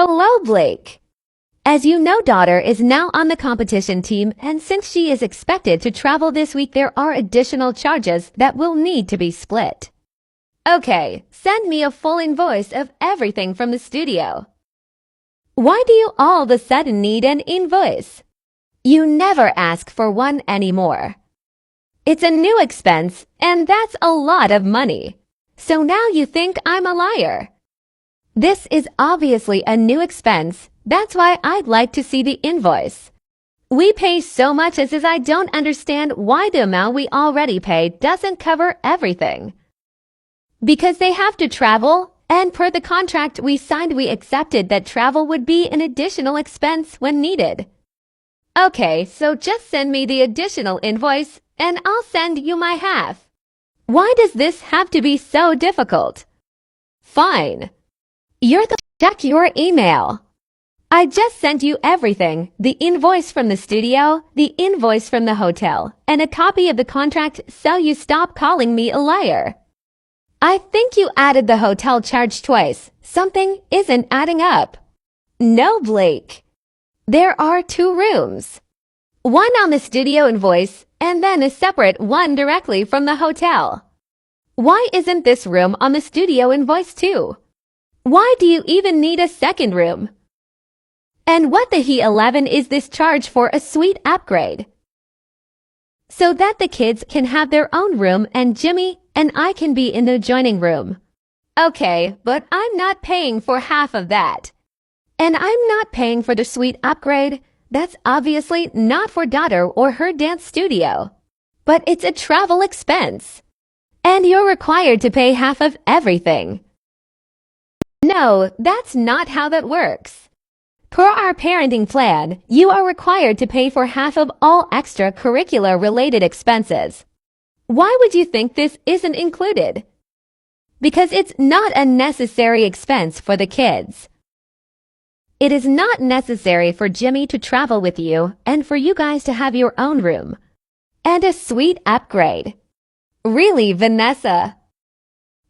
Hello, Blake. As you know, daughter is now on the competition team, and since she is expected to travel this week, there are additional charges that will need to be split. Okay, send me a full invoice of everything from the studio. Why do you all of a sudden need an invoice? You never ask for one anymore. It's a new expense, and that's a lot of money. So now you think I'm a liar. This is obviously a new expense. That's why I'd like to see the invoice. We pay so much as I don't understand why the amount we already pay doesn't cover everything. Because they have to travel, and per the contract we signed, we accepted that travel would be an additional expense when needed. Okay, so just send me the additional invoice, and I'll send you my half. Why does this have to be so difficult? Fine. Check your email. I just sent you everything, the invoice from the studio, the invoice from the hotel, and a copy of the contract, so you stop calling me a liar. I think you added the hotel charge twice. Something isn't adding up. No, Blake. There are 2 rooms. One on the studio invoice, and then a separate one directly from the hotel. Why isn't this room on the studio invoice too? Why do you even need a second room? And what the he-11 is this charge for a suite upgrade? So that the kids can have their own room and Jimmy and I can be in the adjoining room. Okay, but I'm not paying for half of that. And I'm not paying for the suite upgrade. That's obviously not for daughter or her dance studio. But it's a travel expense. And you're required to pay half of everything. No, that's not how that works. Per our parenting plan, you are required to pay for half of all extracurricular related expenses. Why would you think this isn't included? Because it's not a necessary expense for the kids. It is not necessary for Jimmy to travel with you and for you guys to have your own room. And a suite upgrade. Really, Vanessa?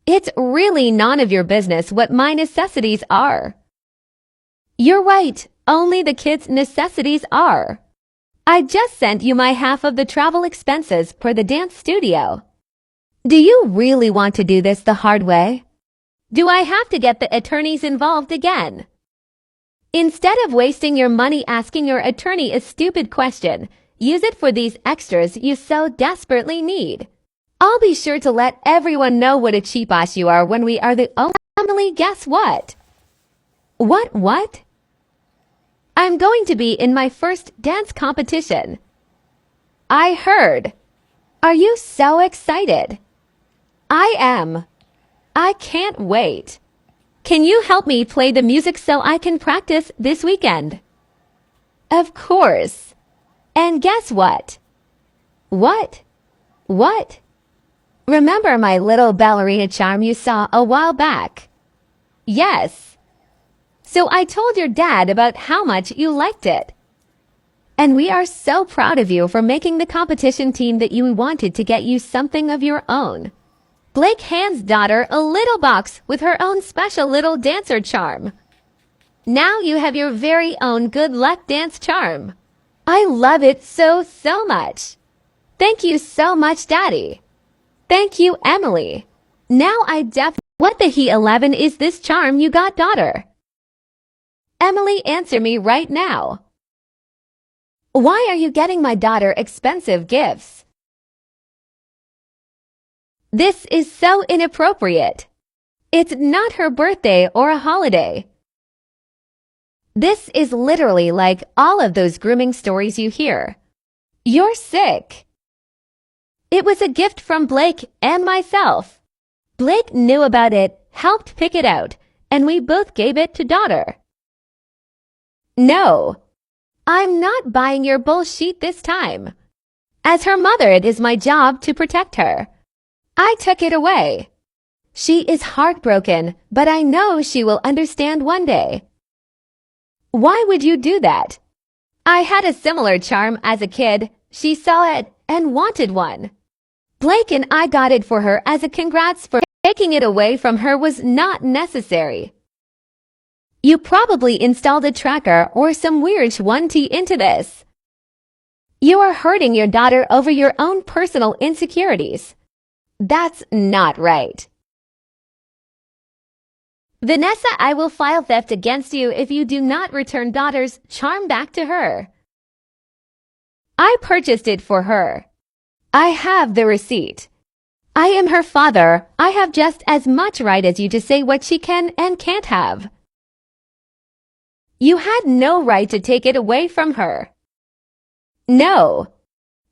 It's really none of your business what my necessities are. You're right, only the kids' necessities are. I just sent you my half of the travel expenses per the dance studio. Do you really want to do this the hard way? Do I have to get the attorneys involved again? Instead of wasting your money asking your attorney a stupid question, use it for these extras you so desperately need. I'll be sure to let everyone know what a cheap ass you are when we are the only family. Guess what? What? I'm going to be in my first dance competition. I heard. Are you so excited? I am. I can't wait. Can you help me play the music so I can practice this weekend? Of course. And guess what? What? Remember my little ballerina charm you saw a while back? Yes. So I told your dad about how much you liked it. And we are so proud of you for making the competition team that you wanted to get you something of your own. Blake hands daughter a little box with her own special little dancer charm. Now you have your very own good luck dance charm. I love it so much. Thank you so much, Daddy. Thank you, Emily. Now what the he-11 is this charm you got, daughter? Emily, answer me right now. Why are you getting my daughter expensive gifts? This is so inappropriate. It's not her birthday or a holiday. This is literally like all of those grooming stories you hear. You're sick. It was a gift from Blake and myself. Blake knew about it, helped pick it out, and we both gave it to daughter. No, I'm not buying your bullshit this time. As her mother, it is my job to protect her. I took it away. She is heartbroken, but I know she will understand one day. Why would you do that? I had a similar charm as a kid. She saw it and wanted one. Blake and I got it for her as a congrats for taking it away from her was not necessary. You probably installed a tracker or some weird shwanty into this. You are hurting your daughter over your own personal insecurities. That's not right. Vanessa, I will file theft against you if you do not return daughter's charm back to her. I purchased it for her. I have the receipt. I am her father. I have just as much right as you to say what she can and can't have. You had no right to take it away from her. No.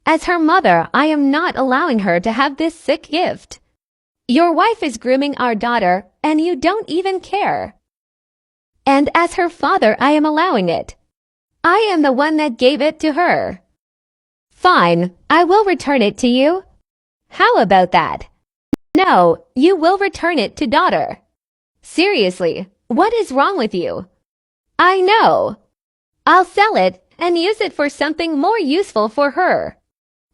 As her mother, I am not allowing her to have this sick gift. Your wife is grooming our daughter, and you don't even care. And as her father, I am allowing it. I am the one that gave it to her. Fine, I will return it to you. How about that? No, you will return it to daughter. Seriously, what is wrong with you? I know. I'll sell it and use it for something more useful for her.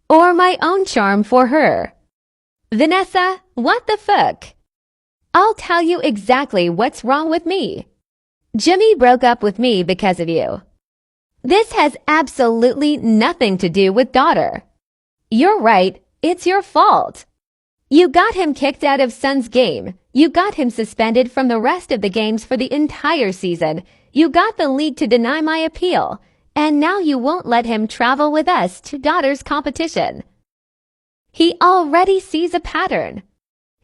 Or my own charm for her. Vanessa, what the fuck? I'll tell you exactly what's wrong with me. Jimmy broke up with me because of you. This has absolutely nothing to do with daughter. You're right, it's your fault. You got him kicked out of Sun's game. You got him suspended from the rest of the games for the entire season. You got the league to deny my appeal. And now you won't let him travel with us to daughter's competition. He already sees a pattern.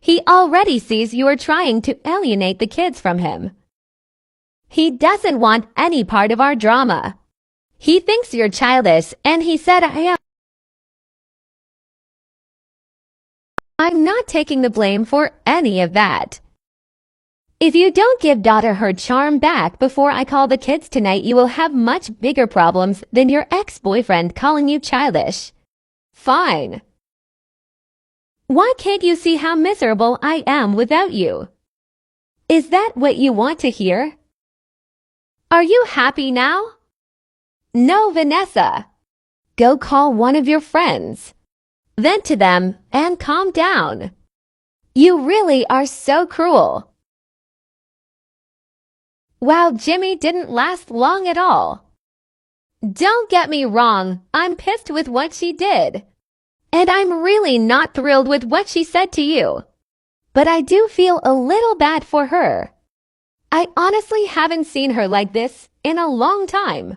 He already sees you are trying to alienate the kids from him. He doesn't want any part of our drama. He thinks you're childish, and he said I am. I'm not taking the blame for any of that. If you don't give daughter her charm back before I call the kids tonight, you will have much bigger problems than your ex-boyfriend calling you childish. Fine. Why can't you see how miserable I am without you? Is that what you want to hear? Are you happy now? No, Vanessa. Go call one of your friends. Vent to them and calm down. You really are so cruel. Wow, Jimmy didn't last long at all. Don't get me wrong, I'm pissed with what she did. And I'm really not thrilled with what she said to you. But I do feel a little bad for her. I honestly haven't seen her like this in a long time.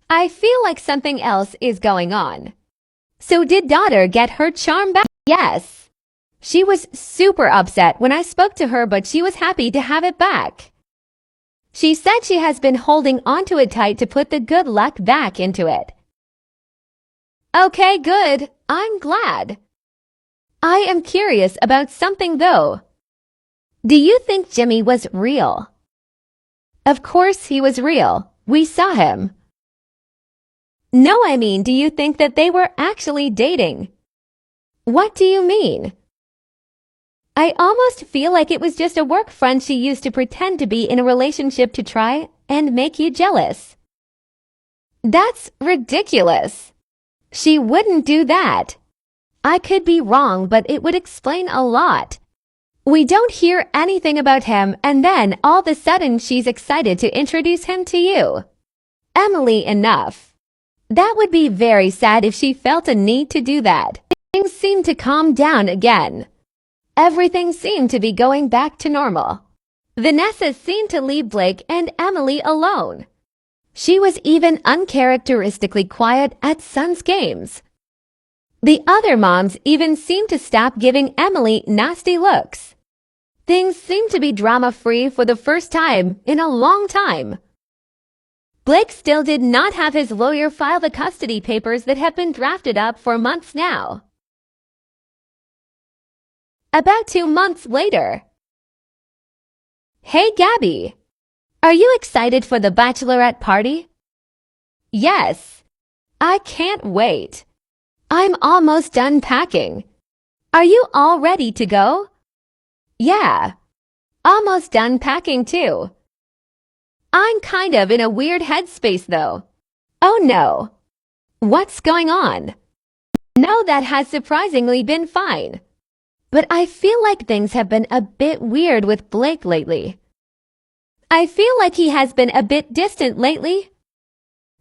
I feel like something else is going on. So did daughter get her charm back? Yes. She was super upset when I spoke to her, but she was happy to have it back. She said she has been holding onto it tight to put the good luck back into it. Okay, good. I'm glad. I am curious about something though. Do you think Jimmy was real? Of course he was real. We saw him. No, I mean, do you think that they were actually dating? What do you mean? I almost feel like it was just a work friend she used to pretend to be in a relationship to try and make you jealous. That's ridiculous. She wouldn't do that. I could be wrong, but it would explain a lot. We don't hear anything about him, and then all of a sudden she's excited to introduce him to you. Emily, enough. That would be very sad if she felt a need to do that. Things seemed to calm down again. Everything seemed to be going back to normal. Vanessa seemed to leave Blake and Emily alone. She was even uncharacteristically quiet at Sun's games. The other moms even seemed to stop giving Emily nasty looks. Things seemed to be drama-free for the first time in a long time. Blake still did not have his lawyer file the custody papers that have been drafted up for months now. About 2 months later. Hey, Gabby. Are you excited for the bachelorette party? Yes. I can't wait. I'm almost done packing. Are you all ready to go? Yeah. Almost done packing too. I'm kind of in a weird headspace though. Oh no. What's going on? No, that has surprisingly been fine. But I feel like things have been a bit weird with Blake lately. I feel like he has been a bit distant lately.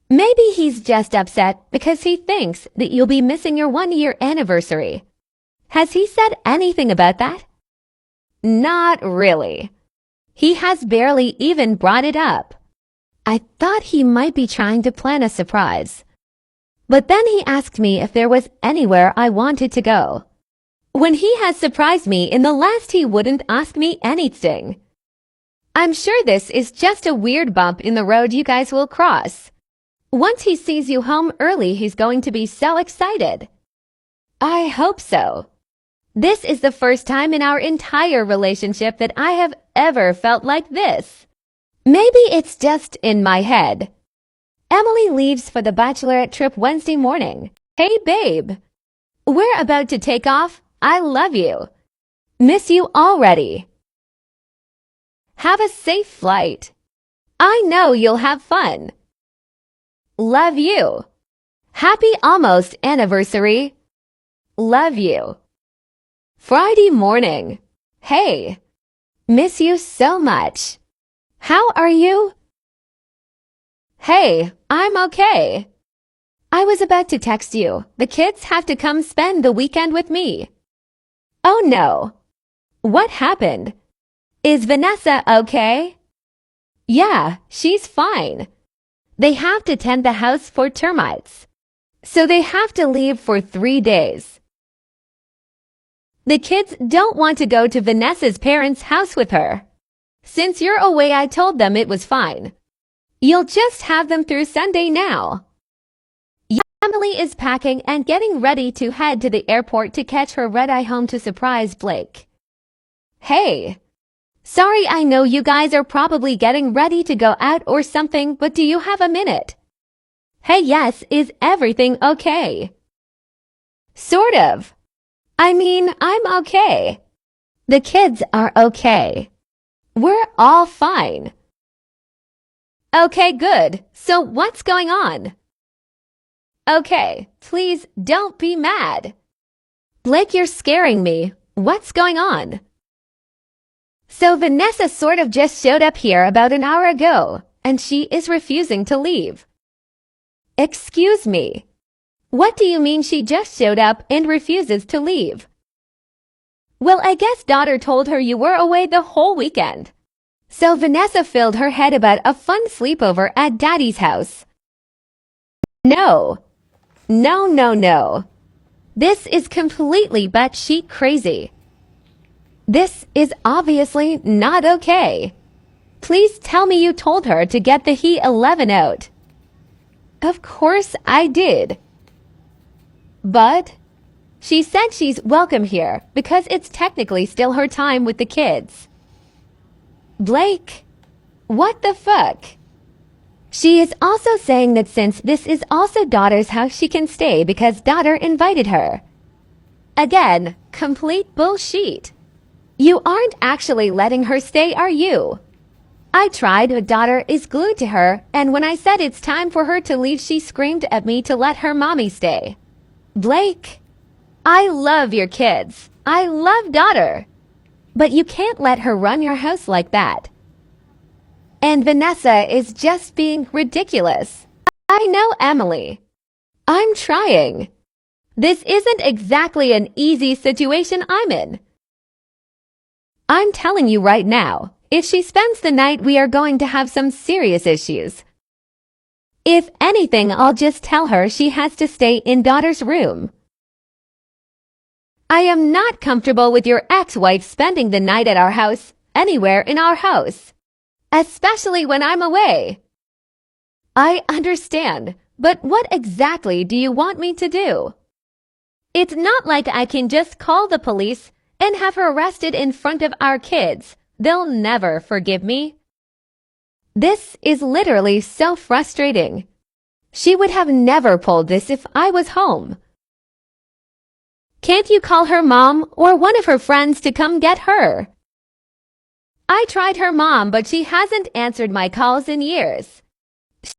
Maybe he's just upset because he thinks that you'll be missing your 1-year anniversary. Has he said anything about that? Not really. He has barely even brought it up. I thought he might be trying to plan a surprise. But then he asked me if there was anywhere I wanted to go. When he has surprised me in the last, he wouldn't ask me anything. I'm sure this is just a weird bump in the road you guys will cross. Once he sees you home early, he's going to be so excited. I hope so. This is the first time in our entire relationship that I have ever felt like this. Maybe it's just in my head. Emily leaves for the bachelorette trip Wednesday morning. Hey, babe. We're about to take off. I love you. Miss you already. Have a safe flight. I know you'll have fun. Love you. Happy almost anniversary. Love you. Friday morning. Hey. Miss you so much. How are you? Hey, I'm okay. I was about to text you. The kids have to come spend the weekend with me. Oh no. What happened? Is Vanessa okay? Yeah, she's fine. They have to tend the house for termites. So they have to leave for 3 days. The kids don't want to go to Vanessa's parents' house with her. Since you're away, I told them it was fine. You'll just have them through Sunday now. Emily is packing and getting ready to head to the airport to catch her red-eye home to surprise Blake. Hey. Sorry, I know you guys are probably getting ready to go out or something, but do you have a minute? Hey, yes, is everything okay? Sort of. I mean, I'm okay. The kids are okay. We're all fine. Okay, good. So what's going on? Okay, please don't be mad. Blake, you're scaring me. What's going on? So Vanessa sort of just showed up here about an hour ago, and she is refusing to leave. Excuse me. What do you mean she just showed up and refuses to leave? Well, I guess daughter told her you were away the whole weekend. So Vanessa filled her head about a fun sleepover at Daddy's house. No. No. This is completely batshit crazy. This is obviously not okay. Please tell me you told her to get the He-11 out. Of course I did. But she said she's welcome here because it's technically still her time with the kids. Blake, what the fuck? She is also saying that since this is also daughter's house, she can stay because daughter invited her. Again, complete bullshit. You aren't actually letting her stay, are you? I tried, but daughter is glued to her, and when I said it's time for her to leave, she screamed at me to let her mommy stay. Blake, I love your kids. I love daughter. But you can't let her run your house like that. And Vanessa is just being ridiculous. I know, Emily. I'm trying. This isn't exactly an easy situation I'm in. I'm telling you right now, if she spends the night, we are going to have some serious issues. If anything, I'll just tell her she has to stay in daughter's room. I am not comfortable with your ex-wife spending the night at our house, anywhere in our house, especially when I'm away. I understand, but what exactly do you want me to do? It's not like I can just call the police and have her arrested in front of our kids. They'll never forgive me. This is literally so frustrating. She would have never pulled this if I was home. Can't you call her mom or one of her friends to come get her? I tried her mom, but she hasn't answered my calls in years.